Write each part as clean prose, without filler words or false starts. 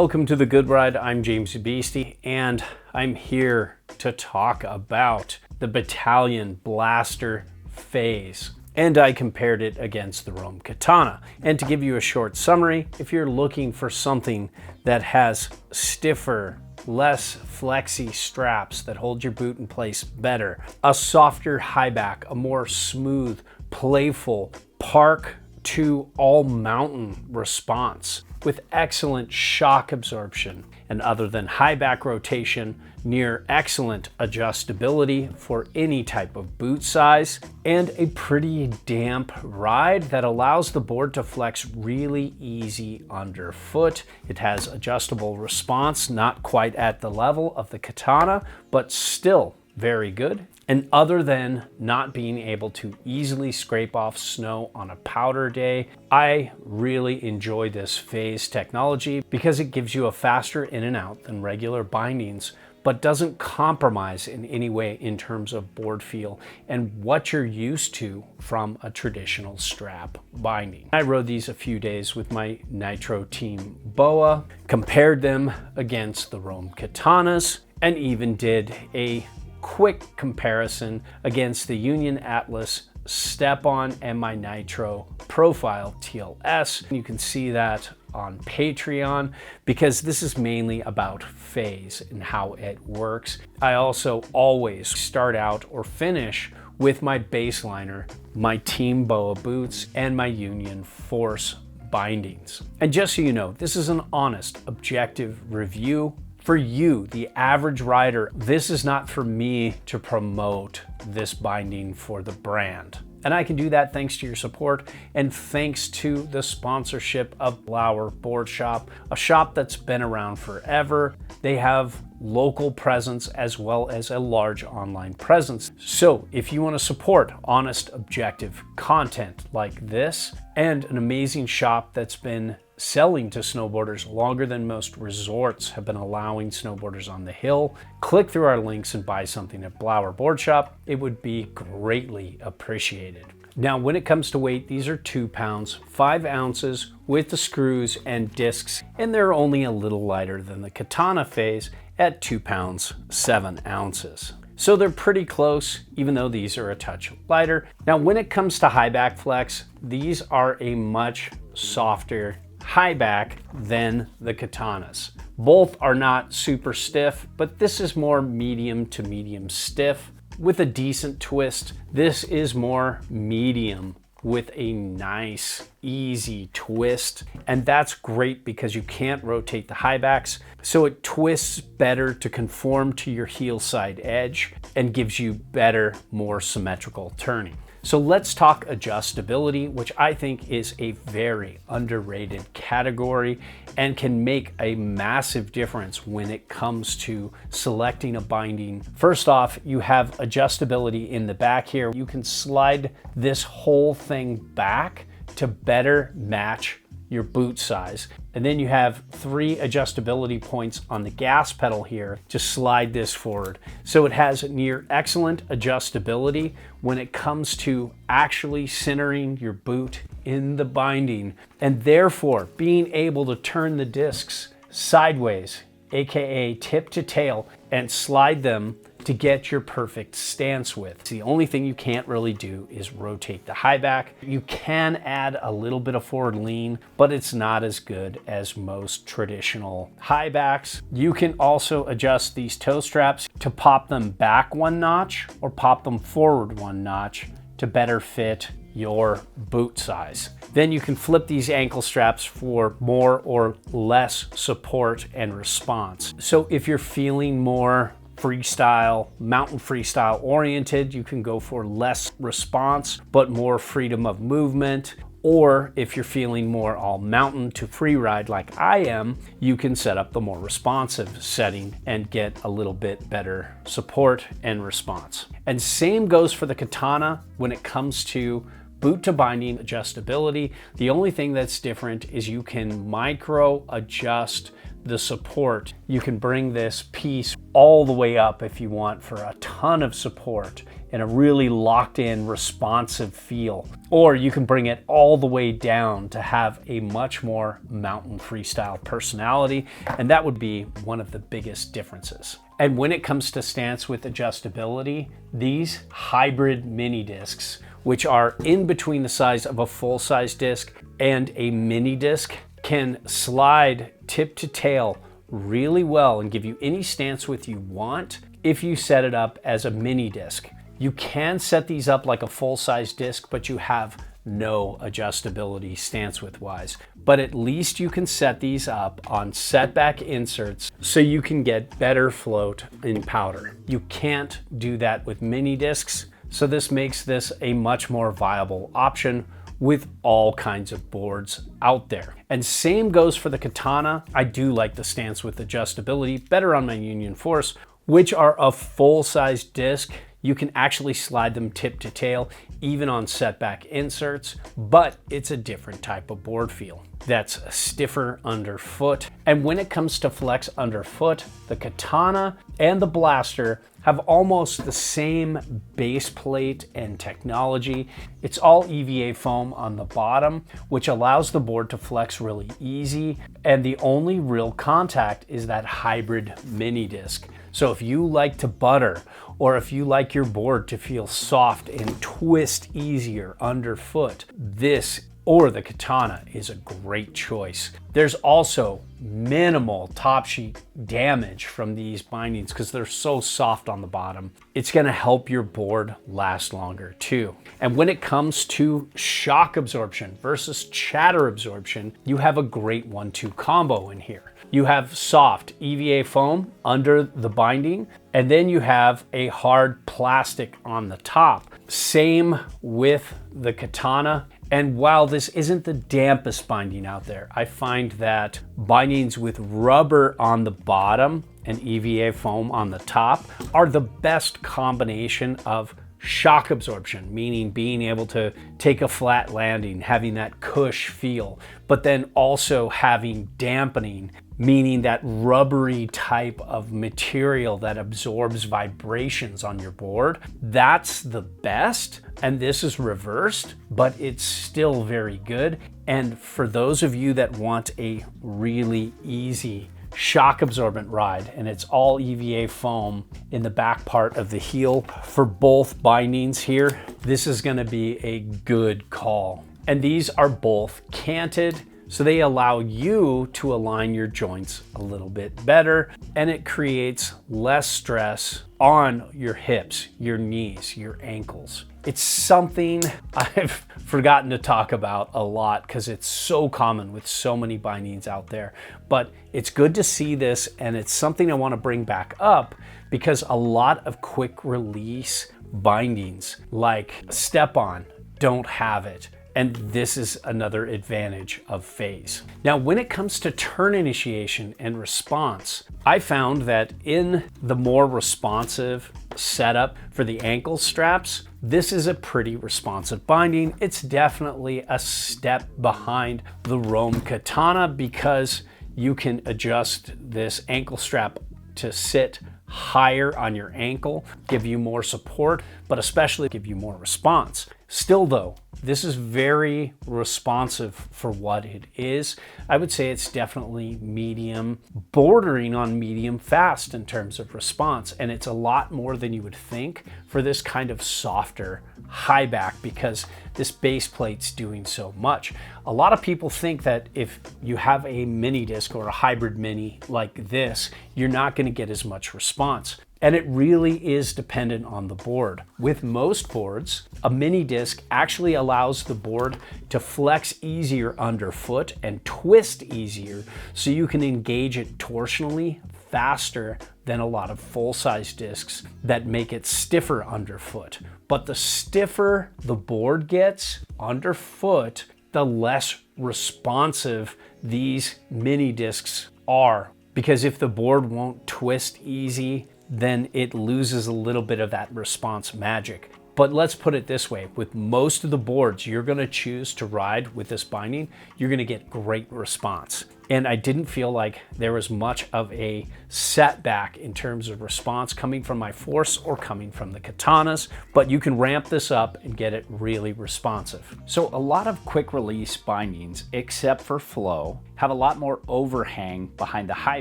Welcome to The Good Ride. I'm James Beastie, and I'm here to talk about the Bataleon Blaster FASE. And I compared it against the Roam Katana. And to give you a short summary, if you're looking for something that has stiffer, less flexy straps that hold your boot in place better, a softer high back, a more smooth, playful park to all mountain response with excellent shock absorption, and other than high back rotation, near excellent adjustability for any type of boot size, and a pretty damp ride that allows the board to flex really easy underfoot. It has adjustable response, not quite at the level of the Katana, but still very good. And other than not being able to easily scrape off snow on a powder day, I really enjoy this FASE technology because it gives you a faster in and out than regular bindings, but doesn't compromise in any way in terms of board feel and what you're used to from a traditional strap binding. I rode these a few days with my Nitro Team BOA, compared them against the Roam Katanas, and even did a quick comparison against the Union Atlas Step-On and my Nitro Profile TLS. You can see that on Patreon because this is mainly about FASE and how it works. I also always start out or finish with my baseliner, my Team BOA boots, and my Union Force bindings. And just so you know, this is an honest, objective review. For you, the average rider, this is not for me to promote this binding for the brand. And I can do that thanks to your support and thanks to the sponsorship of Blower Board Shop, a shop that's been around forever. They have local presence as well as a large online presence. So if you want to support honest, objective content like this and an amazing shop that's been selling to snowboarders longer than most resorts have been allowing snowboarders on the hill, click through our links and buy something at Blower Board Shop. It would be greatly appreciated. Now, when it comes to weight, these are 2 pounds, 5 ounces with the screws and discs, and they're only a little lighter than the Katana FASE at 2 pounds, 7 ounces. So they're pretty close, even though these are a touch lighter. Now, when it comes to Highback Flex, these are a much softer high back than the Katanas. Both are not super stiff, but this is more medium to medium stiff with a decent twist. This is more medium with a nice, easy twist. And that's great because you can't rotate the high backs, so it twists better to conform to your heel side edge and gives you better, more symmetrical turning. So let's talk adjustability, which I think is a very underrated category and can make a massive difference when it comes to selecting a binding. First off, you have adjustability in the back here. You can slide this whole thing back to better match your boot size. And then you have 3 adjustability points on the gas pedal here to slide this forward. So it has near excellent adjustability when it comes to actually centering your boot in the binding, and therefore being able to turn the discs sideways, aka tip to tail, and slide them to get your perfect stance width. The only thing you can't really do is rotate the high back. You can add a little bit of forward lean, but it's not as good as most traditional high backs. You can also adjust these toe straps to pop them back 1 notch or pop them forward 1 notch to better fit your boot size. Then you can flip these ankle straps for more or less support and response. So if you're feeling more freestyle, mountain freestyle oriented, you can go for less response, but more freedom of movement. Or if you're feeling more all mountain to free ride like I am, you can set up the more responsive setting and get a little bit better support and response. And same goes for the Katana when it comes to boot to binding adjustability. The only thing that's different is you can micro adjust the support. You can bring this piece all the way up if you want for a ton of support and a really locked in responsive feel. Or you can bring it all the way down to have a much more mountain freestyle personality, and that would be one of the biggest differences. And when it comes to stance width adjustability, these hybrid mini discs, which are in between the size of a full-size disc and a mini disc, can slide tip to tail really well and give you any stance width you want if you set it up as a mini disc. You can set these up like a full-size disc, but you have no adjustability stance width wise. But at least you can set these up on setback inserts so you can get better float in powder. You can't do that with mini discs, so this makes this a much more viable option with all kinds of boards out there. And same goes for the Katana. I do like the stance width adjustability better on my Union Force, which are a full-size disc. You can actually slide them tip to tail, even on setback inserts, but it's a different type of board feel. That's stiffer underfoot. And when it comes to flex underfoot, the Katana and the Blaster have almost the same base plate and technology. It's all EVA foam on the bottom, which allows the board to flex really easy. And the only real contact is that hybrid mini disc. So if you like to butter, or if you like your board to feel soft and twist easier underfoot, this or the Katana is a great choice. There's also minimal top sheet damage from these bindings because they're so soft on the bottom. It's gonna help your board last longer too. And when it comes to shock absorption versus chatter absorption, you have a great 1-2 combo in here. You have soft EVA foam under the binding, and then you have a hard plastic on the top. Same with the Katana. And while this isn't the dampest binding out there, I find that bindings with rubber on the bottom and EVA foam on the top are the best combination of shock absorption, meaning being able to take a flat landing, having that cush feel, but then also having dampening, meaning that rubbery type of material that absorbs vibrations on your board. That's the best, and this is reversed, but it's still very good. And for those of you that want a really easy shock absorbent ride, and it's all EVA foam in the back part of the heel for both bindings here, this is going to be a good call. And these are both canted, so they allow you to align your joints a little bit better, and it creates less stress on your hips, your knees, your ankles. It's something I've forgotten to talk about a lot because it's so common with so many bindings out there, but it's good to see this, and it's something I want to bring back up because a lot of quick release bindings like Step-On don't have it. And this is another advantage of FASE. Now, when it comes to turn initiation and response, I found that in the more responsive setup for the ankle straps, this is a pretty responsive binding. It's definitely a step behind the Rome Katana because you can adjust this ankle strap to sit higher on your ankle, give you more support, but especially give you more response. Still though, this is very responsive for what it is. I would say it's definitely medium, bordering on medium fast in terms of response. And it's a lot more than you would think for this kind of softer high back because this base plate's doing so much. A lot of people think that if you have a mini disc or a hybrid mini like this, you're not going to get as much response. And it really is dependent on the board. With most boards, a mini disc actually allows the board to flex easier underfoot and twist easier so you can engage it torsionally faster than a lot of full-size discs that make it stiffer underfoot. But the stiffer the board gets underfoot, the less responsive these mini discs are. Because if the board won't twist easy, then it loses a little bit of that response magic. But let's put it this way, with most of the boards you're gonna choose to ride with this binding, you're gonna get great response. and I didn't feel like there was much of a setback in terms of response coming from my force or coming from the katanas, but you can ramp this up and get it really responsive. So a lot of quick release bindings, except for flow, have a lot more overhang behind the high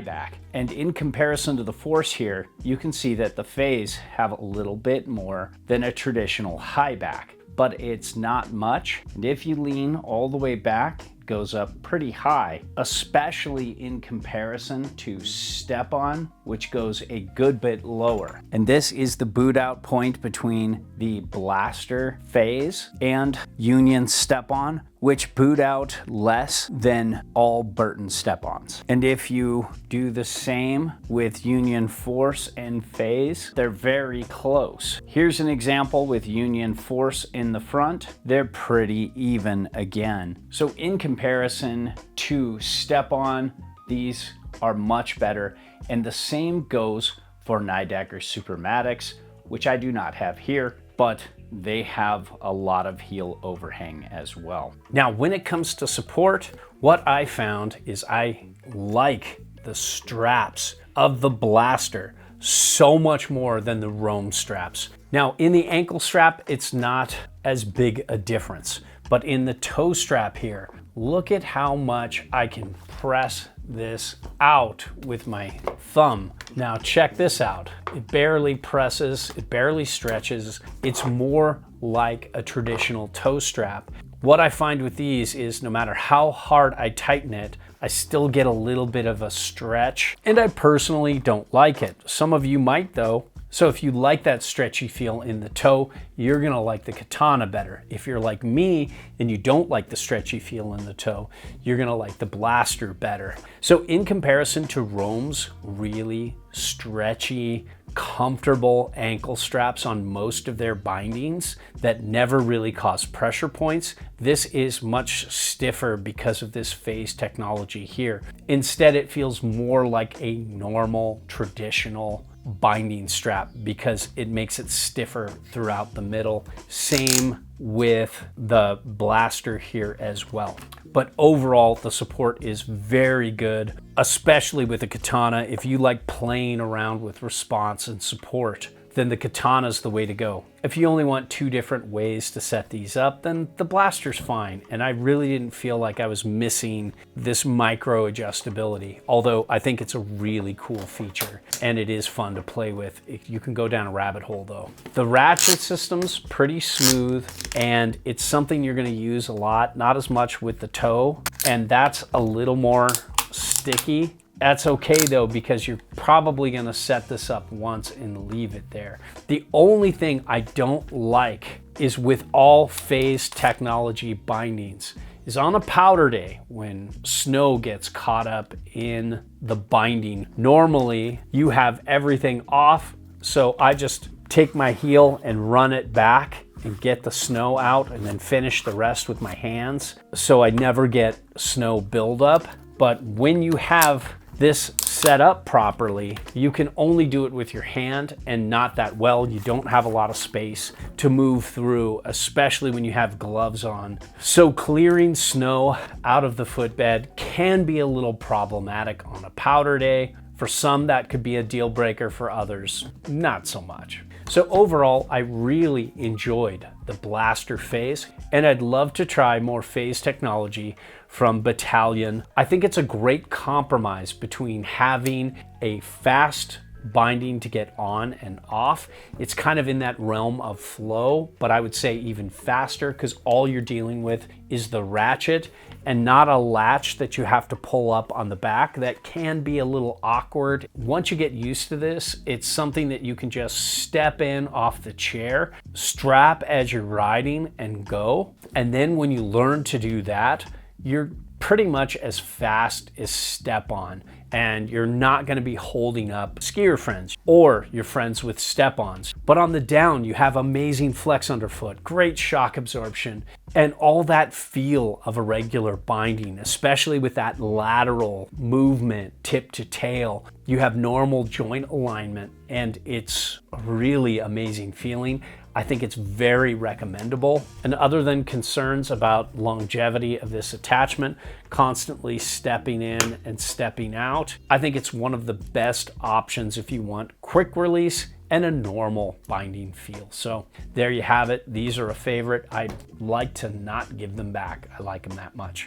back. And in comparison to the force here, you can see that the FASE have a little bit more than a traditional high back, but it's not much. And if you lean all the way back, it goes up pretty high, especially in comparison to step-on, which goes a good bit lower. And this is the boot out point between the Blaster FASE and Union step-on, which boot out less than all Burton step-ons. And if you do the same with Union Force and FASE, they're very close. Here's an example with Union Force in the front. They're pretty even again. So in comparison to step-on, these are much better. And the same goes for Nidacker Supermatics, which I do not have here, but they have a lot of heel overhang as well. Now, when it comes to support, what I found is I like the straps of the Blaster so much more than the Roam straps. Now, in the ankle strap, it's not as big a difference, but in the toe strap here, look at how much I can press this out with my thumb. Now check this out. It barely presses, it barely stretches. It's more like a traditional toe strap. What I find with these is no matter how hard I tighten it, I still get a little bit of a stretch, and I personally don't like it. Some of you might though. So if you like that stretchy feel in the toe, you're gonna like the katana better. If you're like me and you don't like the stretchy feel in the toe, you're gonna like the Blaster better. So in comparison to Roam's really stretchy, comfortable ankle straps on most of their bindings that never really cause pressure points, this is much stiffer because of this FASE technology here. Instead, it feels more like a normal, traditional binding strap because it makes it stiffer throughout the middle. Same with the Blaster here as well. But overall, the support is very good, especially with the katana. If you like playing around with response and support, then the katana's the way to go. If you only want two different ways to set these up, then the Blaster's fine. And I really didn't feel like I was missing this micro adjustability, although I think it's a really cool feature and it is fun to play with. You can go down a rabbit hole though. The ratchet system's pretty smooth and it's something you're gonna use a lot, not as much with the toe, and that's a little more sticky. That's okay though, because you're probably gonna set this up once and leave it there. The only thing I don't like is with all FASE technology bindings is on a powder day when snow gets caught up in the binding. Normally you have everything off, so I just take my heel and run it back and get the snow out and then finish the rest with my hands. So I never get snow buildup. But when you have this set up properly, you can only do it with your hand and not that well. You don't have a lot of space to move through, especially when you have gloves on. So clearing snow out of the footbed can be a little problematic on a powder day. For some, that could be a deal breaker. For others, not so much. So overall, I really enjoyed the Blaster FASE, and I'd love to try more FASE technology from Bataleon. I think it's a great compromise between having a fast binding to get on and off. It's kind of in that realm of flow, but I would say even faster because all you're dealing with is the ratchet and not a latch that you have to pull up on the back. That can be a little awkward. Once you get used to this, it's something that you can just step in off the chair, strap as you're riding and go. And then when you learn to do that, you're pretty much as fast as step-on, and you're not going to be holding up skier friends or your friends with step-ons. But on the down, you have amazing flex underfoot, great shock absorption, and all that feel of a regular binding, especially with that lateral movement, tip to tail. You have normal joint alignment, and it's a really amazing feeling. I think it's very recommendable. And other than concerns about longevity of this attachment, constantly stepping in and stepping out, I think it's one of the best options if you want quick release and a normal binding feel. So there you have it. These are a favorite. I'd like to not give them back. I like them that much.